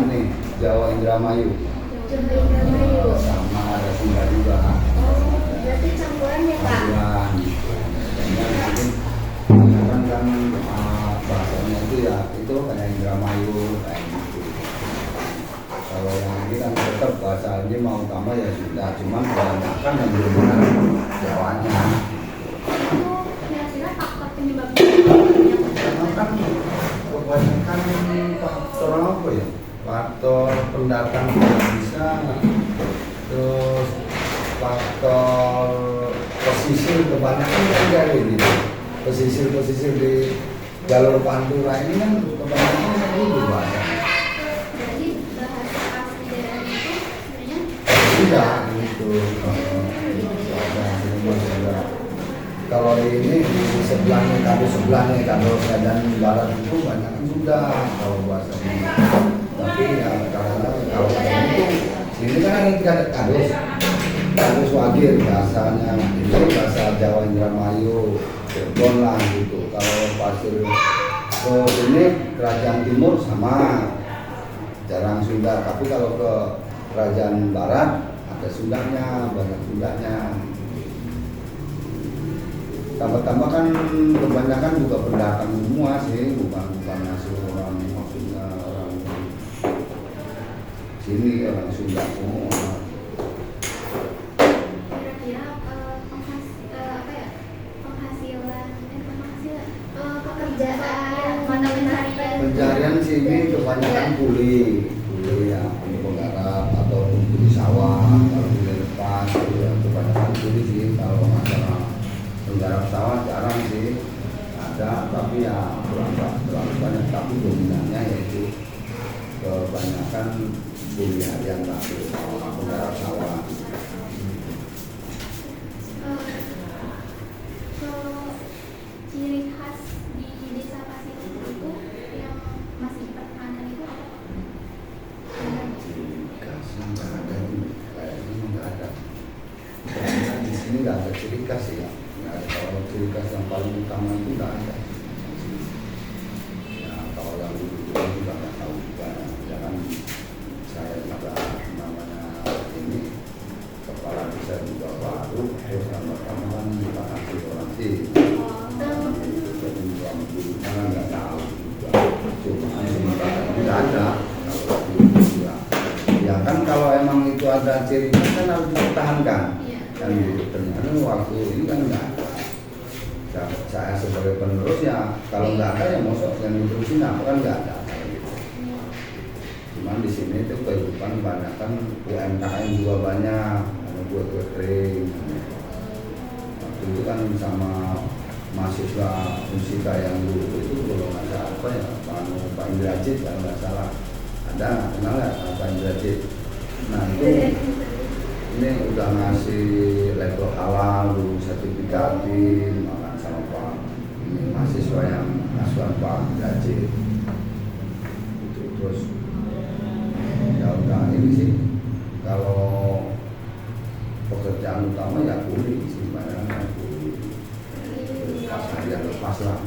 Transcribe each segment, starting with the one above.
ini Jawa Indramayu. Jawa Indramayu. Sama ada Sunda juga. Oh, berarti campuran ya Pak? Campuran. Karena kan bahasanya itu ya itu kayak Indramayu kayak gitu. Kalau yang ini kan tetap bahasa ini mau utama ya sudah, cuman kebanyakan yang benar Jawanya. Itu kira-kira faktor penyebabnya yang Karena kan kebanyakan faktor apa ya? Faktor pendatang tidak bisa, terus faktor pesisir kebanyakan kan kayak gitu. Pesisir di jalur Pantura ini kan kebanyakan kan gitu bahasa. Jadi bahasa asli daerah itu sebenarnya Tidak gitu. Kalau ini di sebelahnya kalau keadaan barat itu banyak kan sudah kalau bahasa ini. Tapi ya karena kalau itu ini kan ada kadus wagir bahasanya, ini bahasa Jawa Indramayu, Cirebon lah gitu. Kalau pasir ke sini kerajaan timur sama jarang Sunda, tapi kalau ke kerajaan barat ada Sundanya, banyak Sundanya. Tambah-tambah kan kebanyakan juga pendatang semua sih, bukan asli orang maksudnya orang sini orang Sunda semua. kira-kira penghasilan pekerjaan mata pencarian Pencarian sini kebanyakan kuli ya, untuk penggarap atau kuli sawah, kalau kuli lepas itu ya kebanyakan kuli sih. Kalau masalah penggarap sawah jarang sih ada, tapi ya terlalu banyak, tapi dominannya yaitu kebanyakan kuli harian lah, penggarap sawah. kalau ciri khas di desa Pasir itu yang masih dipertahankan itu apa Pak? Kasih nggak ada, kayaknya nggak ada. Karena di sini nggak ada ciri khas ya. Nggak ada. Kalau ciri khas yang paling utama itu nggak ada. Ya kalau yang dulu juga nggak tahu juga. Ya kan saya juga namanya ini kepala desa juga baru, terus sama-sama kan kita kasih orang sih. Jadi orang dulu kan nggak tahu juga. Cuma sementara tidak ada. Kalau dulu ya kan kalau emang itu ada ciri khas kan harus dipertahankan. Dan ternyata waktu ini kan nggak ada. Saya sebagai penerus ya kalau nggak ada ya mosok yang diterusin apa kan nggak ada. Cuman di sini itu kehidupan banyak kan UMKM juga banyak, ada buat kering. Waktu itu kan sama mahasiswa musika yang dulu itu belum ada apa ya, Pak Indrajit kalau nggak salah ada, kenal nggak Pak Indrajit? Nah itu ini udah ngasih label halal, dulu sertifikatin, makan sama Pak ini mahasiswa yang asuhan Pak Indrajit. Itu terus ya udah ini sih kalau pekerjaan utama ya kuli sih, banyak kuli pas harian lepas lah.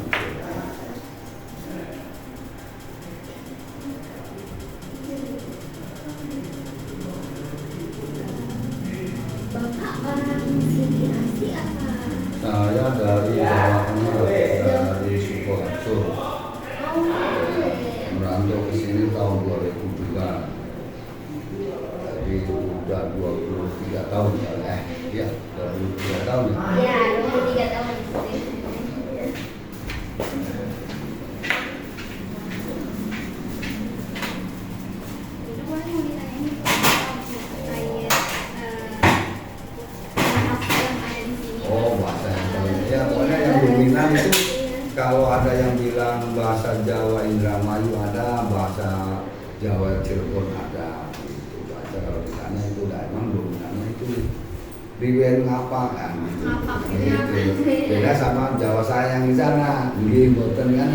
Bapak orang sini asli apa? Saya dari Jawa Tengah, dari Sukoharjo, merantau ke sini tahun 2002. Jadi udah 23 tahun ya, 23 tahun ya. Ya, 23 tahun. Itu boleh mau ditanya nih terkait bahasa yang ada di sini. Oh, bahasa yang paling ya pokoknya yang dominan itu kalau ada yang bilang bahasa Jawa Indramayu ada, bahasa Jawa Cirebon ada. Itu bahasa kalau ditanya itu udah emang dominannya itu riwen ngapa kan gitu. Gitu. Beda sama Jawa saya yang di sana, di Boten kan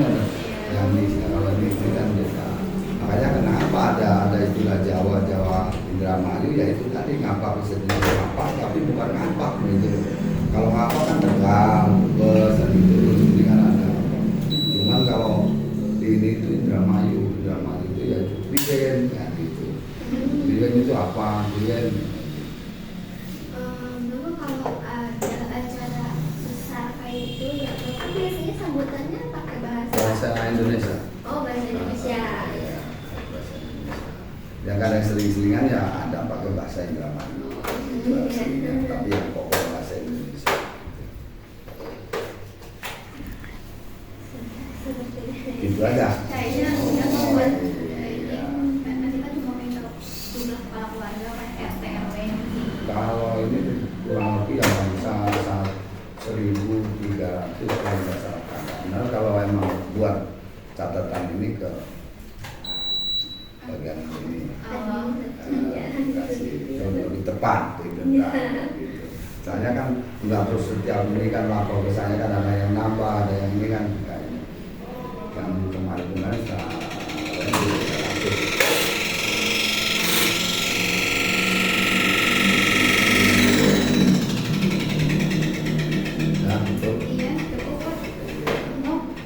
yang di kalau di sini kan beda. Makanya kenapa ada istilah Jawa Indramayu yaitu tadi ngapa bisa jadi ngapa tapi bukan ngapa gitu. Kalau ngapa kan Tegal, Brebes dan itu ini kan ada. Cuman kalau di ini itu Indramayu itu ya riwen dosen kan gitu. Biyen itu apa? Biyen Dulu kalau ada acara besar kayak itu ya Bapak biasanya sambutannya pakai bahasa Indonesia. Oh, bahasa Indonesia. Ya, bahasa Indonesia. Ya kadang sering-seringan ya ada pakai bahasa Indramayu. Tapi yang pokok bahasa Indonesia. Gitu aja. Kayaknya udah mau buat karena kita cuma minta jumlah kepala keluarga kan RT RW yang di Kalau ini kurang lebih ya bisa 1.300 kalau nggak salah. Nah kalau emang buat catatan ini ke bagian ini kasih lebih tepat gitu, gitu. Soalnya kan nggak terus setiap ini kan lapor ke saya kan ada yang nambah, ada yang ini kan kayaknya yang kemarin Iya, cukup Pak.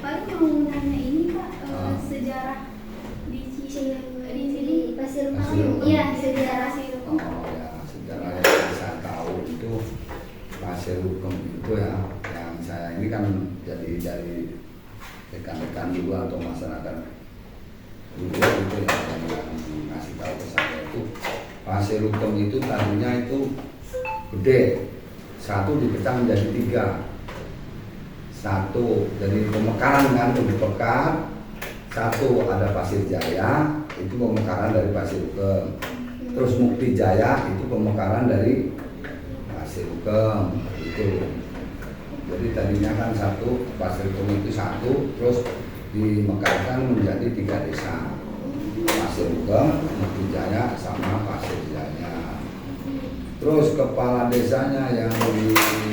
Paling mau nanya ini Pak, sejarah di sini Pasir Rukem. Iya, sejarah Pasir Rukem. Oh ya, sejarah yang saya tahu itu Pasir Rukem itu ya, yang saya ini kan jadi dari rekan-rekan juga atau masyarakat dulu itu yang ngasih tahu ke saya itu Pasir Rukem itu tadinya itu gede, satu dipecah menjadi 3. Satu dari pemekaran kan itu dipekar, satu ada Pasir Jaya itu pemekaran dari Pasir Rukem, terus Mukti Jaya itu pemekaran dari Pasir Rukem itu. Jadi tadinya kan satu Pasir Rukem itu satu, terus dimekarkan menjadi 3 desa, Pasir Rukem, Mukti Jaya sama Pasir Jaya. Terus kepala desanya yang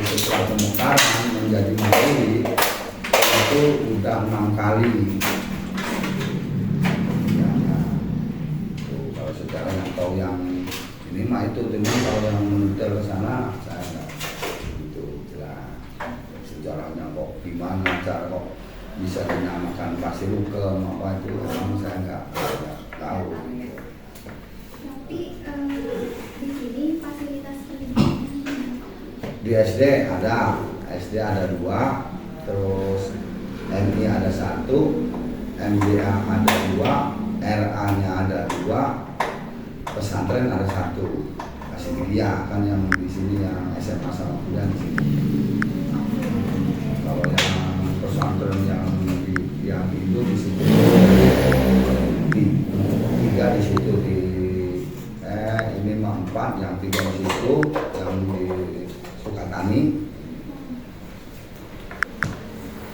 setelah pemekaran menjadi mandiri itu udah 6 kali. Ya, kalau secara yang tahu yang ini mah itu, cuma kalau yang detail ke sana saya nggak itu jelas sejarahnya kok gimana cara kok bisa dinamakan Pasir Rukem apa itu memang saya nggak tahu. Tapi di sini fasilitas pendidikan Di SD ada 2, terus MI ada 1, MDA ada 2, RA-nya ada 2, pesantren ada 1. Kasih dia kan yang di sini yang SMA sama kuliah di sini. Kalau yang pesantren yang itu di situ di 3 di situ ini mah 4, yang 3 di situ, yang di Sukatani.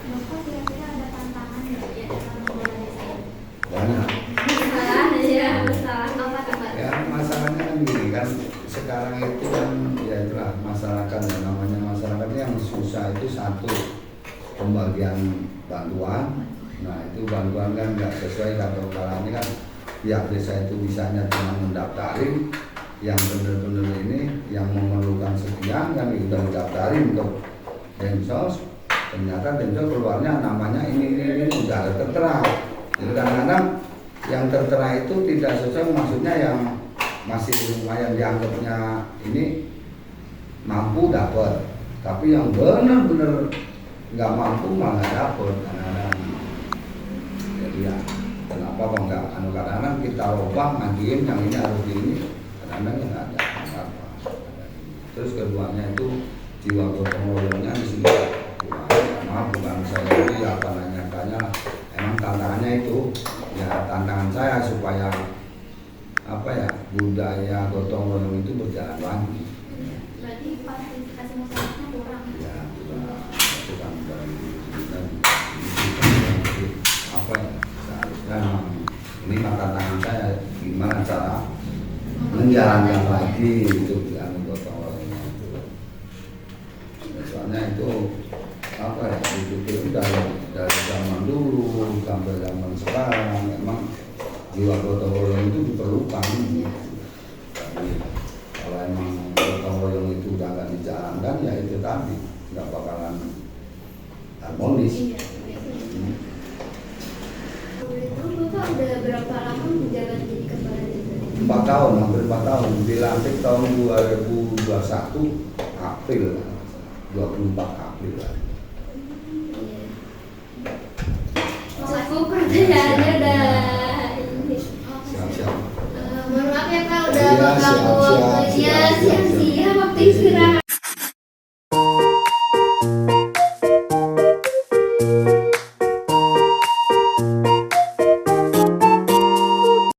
Bapak kira-kira ada tantangan nggak ya dalam mengelola desa ini? Banyak. Masalah apa tuh Pak? Ya masalahnya kan gini kan, sekarang itu kan ya itulah masyarakat, ya namanya masyarakat yang susah itu satu pembagian bantuan. Nah itu bantuan kan nggak sesuai, kalau ini kan pihak desa itu bisanya cuma mendaftarin yang benar-benar ini yang memerlukan sekian kan kita mendaftarin untuk Demsos, ternyata Demsos keluarnya namanya ini udah ada tertera. Jadi kadang-kadang yang tertera itu tidak sesuai, maksudnya yang masih lumayan dianggapnya ini mampu dapat, tapi yang benar-benar nggak mampu malah dapat kadang-kadang. Jadi ya kenapa kok nggak kadang-kadang kita ubah ngajuin yang ini harus di ini, kadang-kadang nggak ada apa-apa. Terus keduanya itu jiwa gotong royongnya di sini maaf bukan saya itu ya apa nanya emang tantangannya itu ya tantangan saya supaya apa ya budaya gotong royong itu berjalan lagi. Berarti partisipasi masyarakatnya kurang. Ya itu kan dari apa ya seharusnya ini tantangan saya gimana cara menjalankan lagi itu yang gotong royong itu. Soalnya itu apa ya itu dari zaman dulu sampai zaman sekarang memang jiwa gotong royong itu diperlukan. Jadi kalau emang gotong royong itu udah nggak dijalankan ya itu tadi nggak bakalan harmonis. Bapak udah berapa lama menjabat jadi ketua 4 tahun, hampir 4 tahun. Dilantik tahun 2021 April, 24 April. Aku pertanyaannya udah Siap-siap. mohon maaf ya Pak udah Iya, mengganggu siap-siap, waktunya. siap-siap.